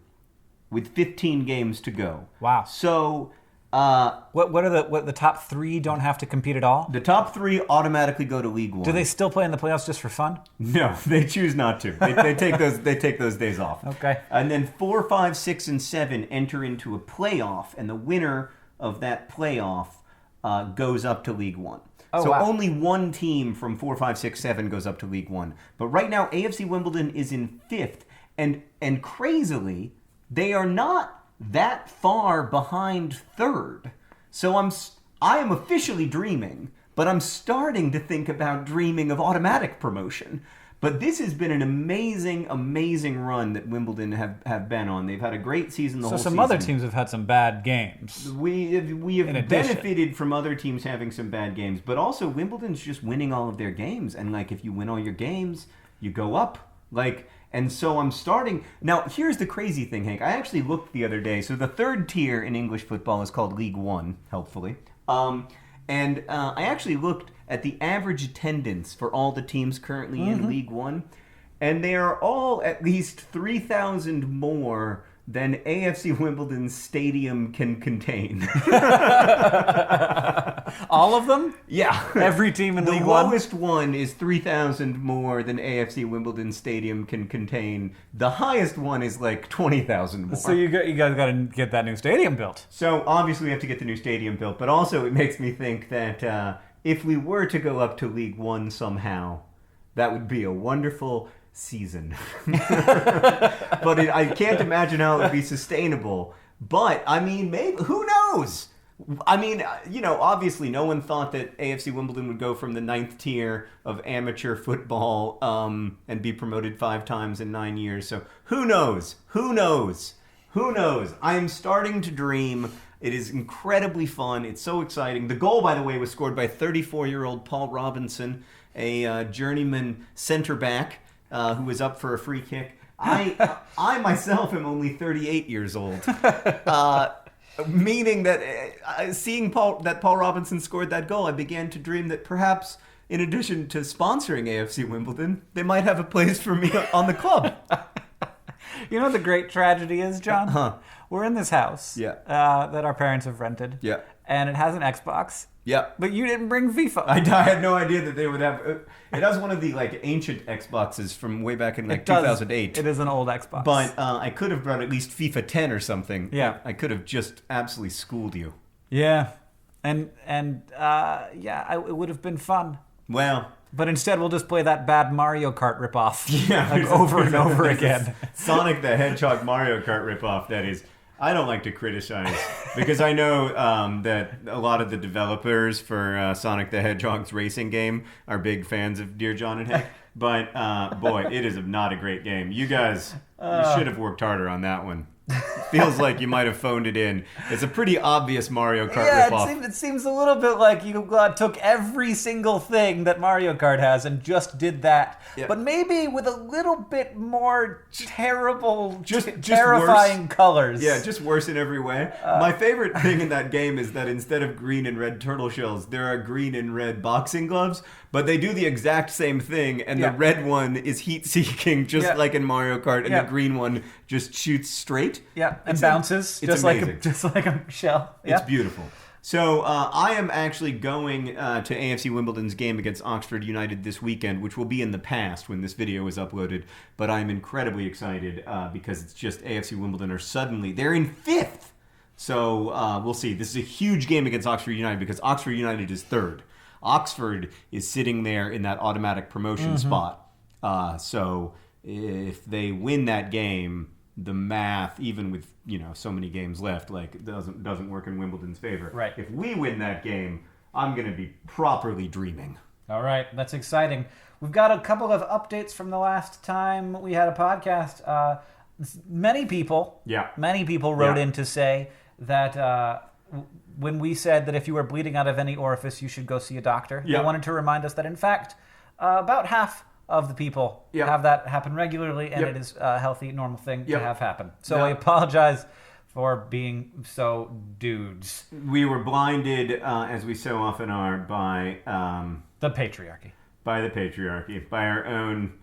with 15 games to go. Wow. So what are the top 3 don't have to compete at all? The top 3 automatically go to League 1. Do they still play in the playoffs just for fun? No, they choose not to. They take those days off. Okay. And then 4, 5, 6, and 7 enter into a playoff, and the winner of that playoff goes up to League 1. Oh, so wow. Only one team from 4, 5, 6, 7 goes up to League 1. But right now, AFC Wimbledon is in 5th, and crazily, they are not that far behind 3rd. So I am officially dreaming, but I'm starting to think about dreaming of automatic promotion. But this has been an amazing, amazing run that Wimbledon have been on. They've had a great season the whole season. So some other teams have had some bad games. We have benefited from other teams having some bad games, but also Wimbledon's just winning all of their games. And if you win all your games, you go up. And so I'm starting... Now, here's the crazy thing, Hank. I actually looked the other day. So the 3rd tier in English football is called League 1, helpfully. And I actually looked at the average attendance for all the teams currently in League 1. And they are all at least 3,000 more than AFC Wimbledon's stadium can contain. All of them? Yeah. Every team in League 1? The lowest one is 3,000 more than AFC Wimbledon Stadium can contain. The highest one is 20,000 more. So you guys got to get that new stadium built. So obviously we have to get the new stadium built, but also it makes me think that if we were to go up to League 1 somehow, that would be a wonderful season. But I can't imagine how it would be sustainable. But, maybe, who knows? Obviously no one thought that AFC Wimbledon would go from the 9th tier of amateur football and be promoted 5 times in 9 years. So who knows? Who knows? Who knows? I am starting to dream. It is incredibly fun. It's so exciting. The goal, by the way, was scored by 34-year-old Paul Robinson, a journeyman center back who was up for a free kick. I myself am only 38 years old. Meaning that seeing that Paul Robinson scored that goal, I began to dream that perhaps, in addition to sponsoring AFC Wimbledon, they might have a place for me on the club. You know what the great tragedy is, John? we're in this house that our parents have rented. Yeah. And it has an Xbox. Yeah. But you didn't bring FIFA. I had no idea that they would have. It has one of the like ancient Xboxes from way back in like 2008. It is an old Xbox. But I could have brought at least FIFA 10 or something. Yeah. I could have just absolutely schooled you. Yeah. And it would have been fun. Well. But instead, we'll just play that bad Mario Kart ripoff Yeah, over and over again. Sonic the Hedgehog Mario Kart ripoff, that is. I don't like to criticize because I know that a lot of the developers for Sonic the Hedgehog's racing game are big fans of Dear John and Hank. But, boy, it is not a great game. You guys, you should have worked harder on that one. Feels like you might have phoned it in. It's a pretty obvious Mario Kart ripoff. It seems a little bit like you took every single thing that Mario Kart has and just did that. Yeah. But maybe with a little bit more terrible, terrifying colors. Yeah, just worse in every way. My favorite thing in that game is that instead of green and red turtle shells, there are green and red boxing gloves. But they do the exact same thing, and the red one is heat-seeking, just like in Mario Kart, and the green one just shoots straight. Yeah, and bounces, just like a shell. Yeah. It's beautiful. So I am actually going to AFC Wimbledon's game against Oxford United this weekend, which will be in the past when this video is uploaded. But I'm incredibly excited because it's just AFC Wimbledon are suddenly, they're in 5th. So we'll see. This is a huge game against Oxford United because Oxford United is 3rd. Oxford is sitting there in that automatic promotion spot. So if they win that game, the math, even with so many games left, like doesn't work in Wimbledon's favor. Right. If we win that game, I'm going to be properly dreaming. All right, that's exciting. We've got a couple of updates from the last time we had a podcast. Many people wrote in to say that when we said that if you were bleeding out of any orifice, you should go see a doctor. They wanted to remind us that, in fact, about half of the people have that happen regularly, and it is a healthy, normal thing to have happen. So I apologize for being so dudes. We were blinded, as we so often are, by the patriarchy. By the patriarchy, by our own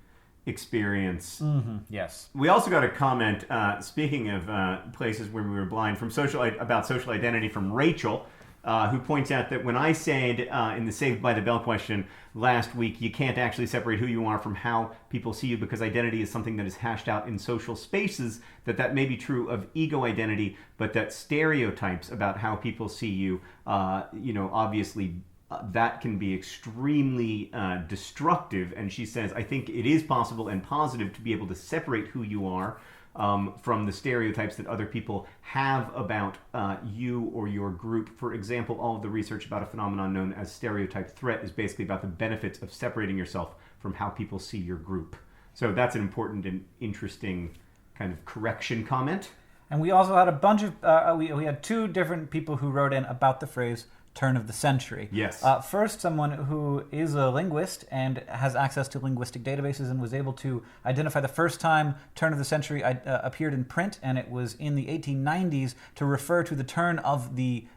experience. Mm-hmm. Yes. We also got a comment, speaking of places where we were blind, about social identity from Rachel, who points out that when I said in the Saved by the Bell question last week, you can't actually separate who you are from how people see you because identity is something that is hashed out in social spaces, that may be true of ego identity, but that stereotypes about how people see you, obviously that can be extremely destructive. And she says, I think it is possible and positive to be able to separate who you are from the stereotypes that other people have about you or your group. For example, all of the research about a phenomenon known as stereotype threat is basically about the benefits of separating yourself from how people see your group. So that's an important and interesting kind of correction comment. And we also had a bunch of, we had 2 different people who wrote in about the phrase turn of the century. Yes. First, someone who is a linguist and has access to linguistic databases and was able to identify the first time turn of the century appeared in print, and it was in the 1890s to refer to the turn of the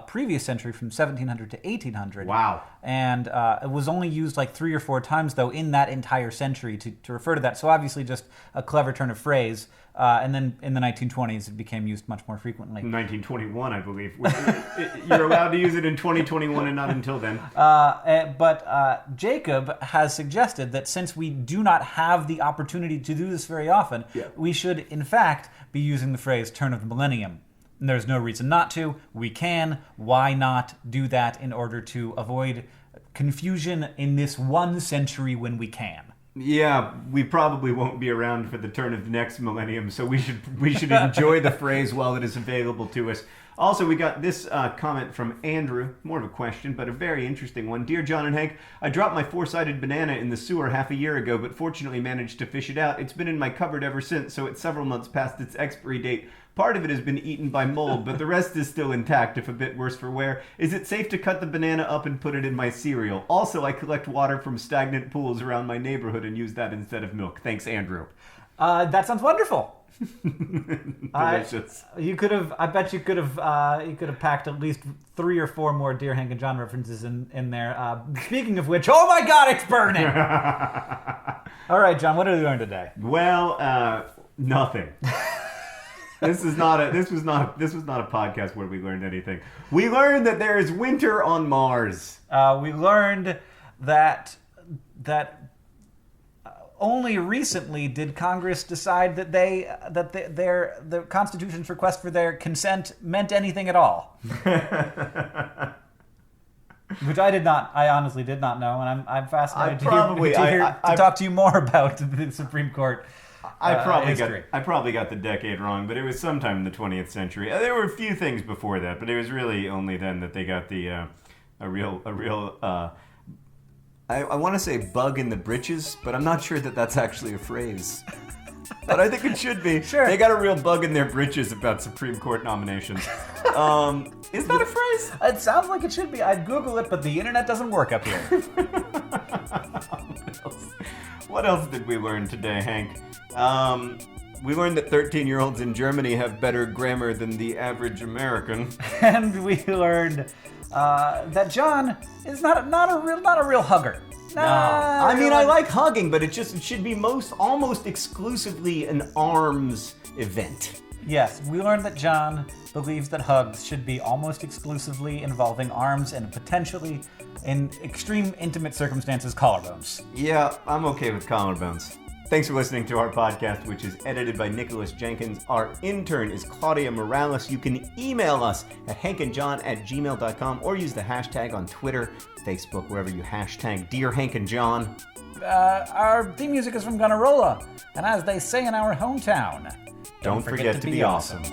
previous century from 1700 to 1800. Wow. And it was only used like 3 or 4 times, though, in that entire century to refer to that. So obviously just a clever turn of phrase. And then in the 1920s, it became used much more frequently. 1921, I believe. You're allowed to use it in 2021 and not until then. But Jacob has suggested that since we do not have the opportunity to do this very often, we should, in fact, be using the phrase turn of the millennium. And there's no reason not to. We can. Why not do that in order to avoid confusion in this one century when we can? Yeah, we probably won't be around for the turn of the next millennium, so we should enjoy the phrase while it is available to us. Also, we got this comment from Andrew, more of a question, but a very interesting one. Dear John and Hank, I dropped my 4-sided banana in the sewer half a year ago, but fortunately managed to fish it out. It's been in my cupboard ever since, so it's several months past its expiry date. Part of it has been eaten by mold, but the rest is still intact, if a bit worse for wear. Is it safe to cut the banana up and put it in my cereal? Also, I collect water from stagnant pools around my neighborhood and use that instead of milk. Thanks, Andrew. That sounds wonderful. Delicious. I bet you could have packed at least 3 or 4 more Dear Hank and John references in there. Speaking of which, oh my God, it's burning! All right, John, what are we doing today? Well, nothing. This was not a podcast where we learned anything. We learned that there is winter on Mars. We learned that only recently did Congress decide that the Constitution's request for their consent meant anything at all. Which I honestly did not know, and I'm fascinated to talk to you more about the Supreme Court. I probably got the decade wrong, but it was sometime in the 20th century. There were a few things before that, but it was really only then that they got the a real. I want to say bug in the britches, but I'm not sure that that's actually a phrase. But I think it should be. Sure. They got a real bug in their britches about Supreme Court nominations. Is that a phrase? It sounds like it should be. I'd Google it, but the internet doesn't work up here. What else did we learn today, Hank? We learned that 13-year-olds in Germany have better grammar than the average American. And we learned that John is not a real hugger. No. I mean, I like hugging, but it should be almost exclusively an arms event. Yes, we learned that John believes that hugs should be almost exclusively involving arms and potentially, in extreme intimate circumstances, collarbones. Yeah, I'm okay with collarbones. Thanks for listening to our podcast, which is edited by Nicholas Jenkins. Our intern is Claudia Morales. You can email us at hankandjohn@gmail.com or use the hashtag on Twitter, Facebook, wherever you hashtag Dear Hank and John. Our theme music is from Gunnarolla, and as they say in our hometown, don't forget to be awesome.